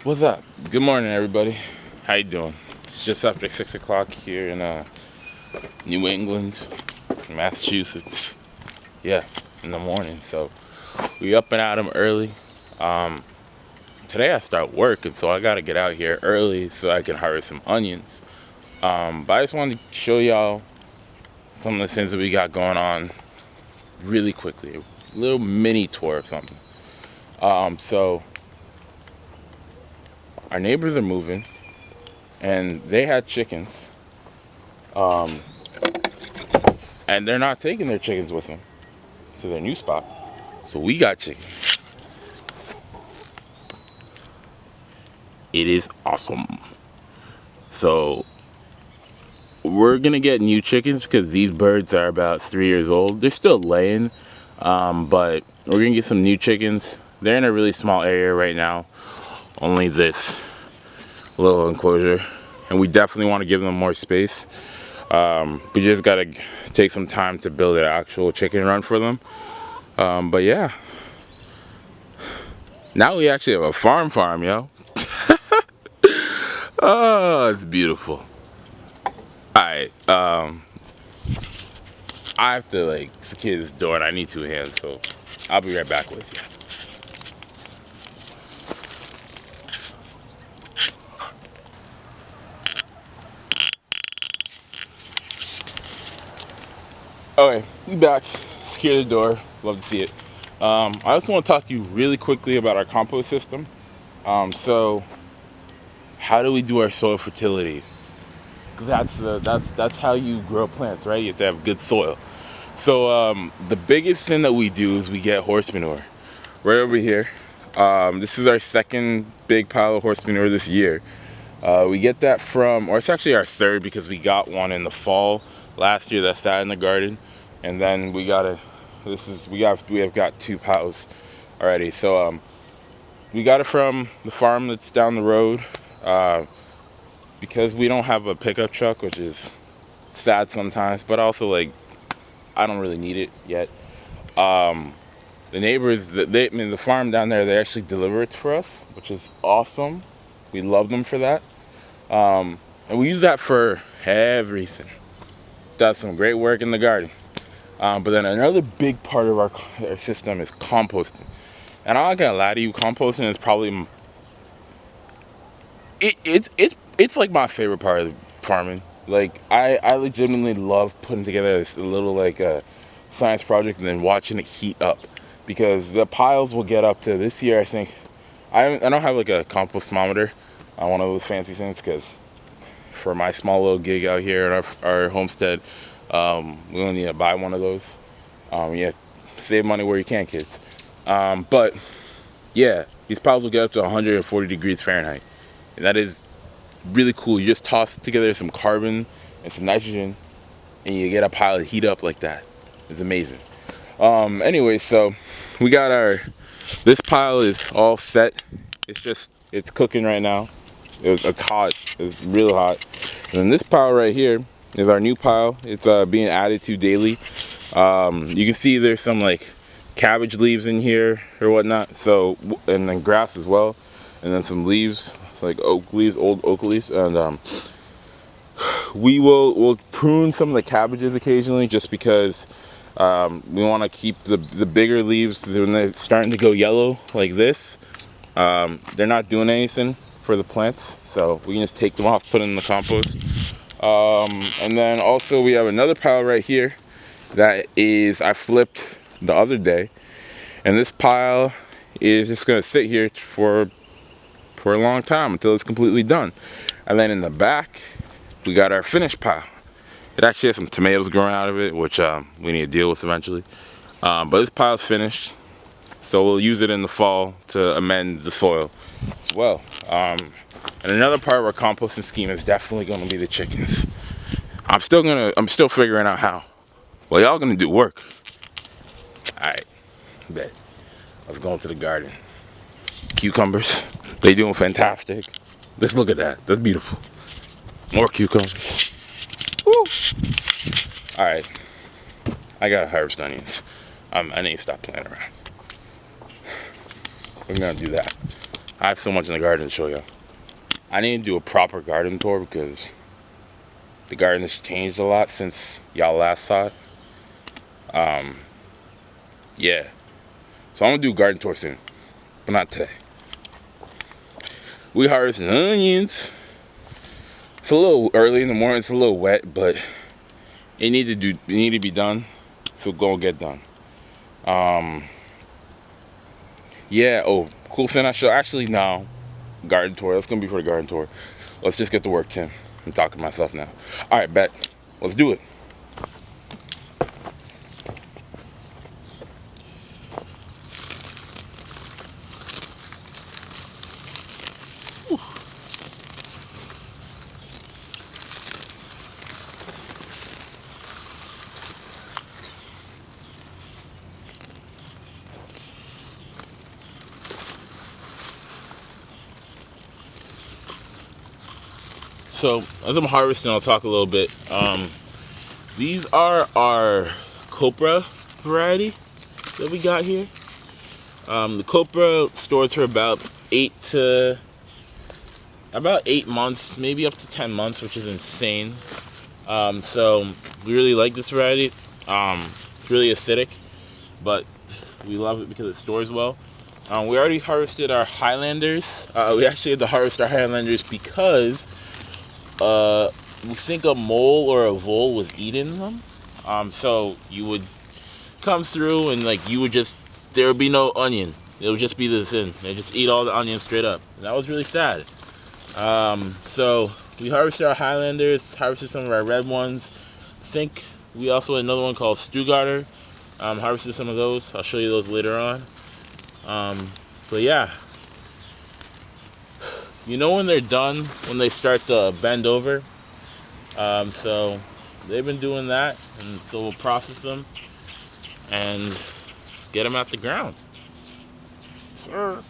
What's up? Good morning, everybody. How you doing? It's just after 6 o'clock here in New England, Massachusetts. Yeah, in the morning. So we up and at 'em early. Um, Today I start work, and so I gotta get out here early so I can harvest some onions. But I just wanted to show y'all some of the things that we got going on really quickly. A little mini tour of something. So our neighbors are moving, and they had chickens. Um, and they're not taking their chickens with them to their new spot. So we got chicken. It is awesome. So we're gonna get new chickens because these birds are about 3 years old. They're still laying, but we're gonna get some new chickens. They're in a really small area right now, only this little enclosure, and we definitely want to give them more space. We just gotta take some time to build an actual chicken run for them. But yeah, now we actually have a farm, yo. Oh, it's beautiful. Alright, I have to like secure this door and I need two hands, so I'll be right back with you. Okay, we back. Secure the door. Love to see it. I also want to talk to you really quickly about our compost system. So how do we do our soil fertility? That's how you grow plants, right? You have to have good soil. So the biggest thing that we do is we get horse manure right over here. This is our second big pile of horse manure this year. We get that from, or it's actually our third because we got one in the fall last year that sat in the garden, and then we got a. We have got two piles already. So we got it from the farm that's down the road. Because we don't have a pickup truck, which is sad sometimes, but also like I don't really need it yet. The neighbors, the farm down there, they actually deliver it for us, which is awesome. We love them for that. And we use that for everything. Does some great work in the garden. But then another big part of our system is composting. And I'm not gonna lie to you, composting is probably it's like my favorite part of farming. Like I legitimately love putting together this little like science project and then watching it heat up because the piles will get up to this year. I think I don't have like a compost thermometer on one of those fancy things because for my small little gig out here in our homestead, we only need to buy one of those. Yeah, save money where you can, kids. But yeah, these piles will get up to 140 degrees Fahrenheit, and that is really cool. You just toss together some carbon and some nitrogen, and you get a pile of heat up like that. It's amazing. Anyway, so we got this pile is all set. It's cooking right now. It's hot. It's real hot. And then this pile right here is our new pile. It's being added to daily. You can see there's some like cabbage leaves in here or whatnot. So and then grass as well, and then some leaves like oak leaves, old oak leaves, and we'll prune some of the cabbages occasionally just because we want to keep the bigger leaves when they're starting to go yellow like this. They're not doing anything for the plants, so we can just take them off, put them in the compost. And then also we have another pile right here that is I flipped the other day, and this pile is just gonna sit here for a long time until it's completely done. And then in the back we got our finished pile. It actually has some tomatoes growing out of it, which we need to deal with eventually. But this pile's finished, so we'll use it in the fall to amend the soil as well. And another part of our composting scheme is definitely going to be the chickens. I'm still figuring out how. Well, y'all gonna do work. All right, bet. Let's go into the garden. Cucumbers, they doing fantastic. Let's look at that. That's beautiful. More cucumbers. Woo! All right, I gotta harvest onions. I need to stop playing around. We're gonna do that. I have so much in the garden to show you. I need to do a proper garden tour because the garden has changed a lot since y'all last saw it. Yeah. So I'm gonna do a garden tour soon, but not today. We harvesting onions. It's a little early in the morning. It's a little wet, but it need to be done. So go get done. Yeah. Oh, cool thing I show. Actually, no. Garden tour. That's gonna be for the garden tour. Let's just get to work, Tim. I'm talking to myself now. All right, bet. Let's do it. So as I'm harvesting, I'll talk a little bit. These are our Copra variety that we got here. The Copra stores for about 8 months, maybe up to 10 months, which is insane. So we really like this variety. It's really acidic, but we love it because it stores well. We already harvested our Highlanders. We actually had to harvest our Highlanders because we think a mole or a vole was eating them. So you would come through and there would be no onion. It would just be this in. They just eat all the onions straight up. And that was really sad. So we harvested our Highlanders, harvested some of our red ones. I think we also had another one called Stuttgarter. Harvested some of those. I'll show you those later on. But yeah. You know when they're done, when they start to bend over. So they've been doing that, and so we'll process them and get them out the ground. Sir.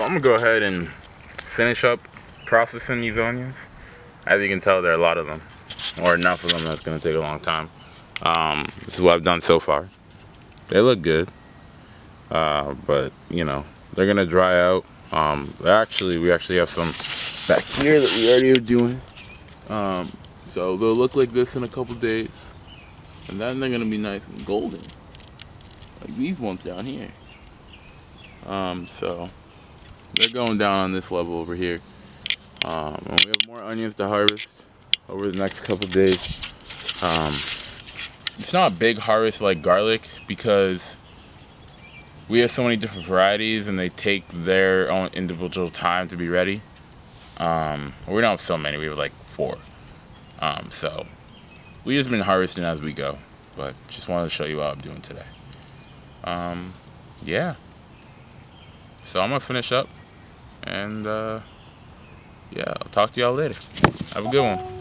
So I'm gonna go ahead and finish up processing these onions. As you can tell, there are a lot of them, or enough of them that's gonna take a long time. This is what I've done so far. They look good, but you know, they're gonna dry out. We actually have some back here that we already are doing. So they'll look like this in a couple days, and then they're gonna be nice and golden, like these ones down here. So they're going down on this level over here. And we have more onions to harvest over the next couple days. It's not a big harvest like garlic because we have so many different varieties and they take their own individual time to be ready. We don't have so many. We have like 4. So we just been harvesting as we go. But just wanted to show you what I'm doing today. Yeah. So I'm gonna finish up, and yeah, I'll talk to y'all later. Have a good one.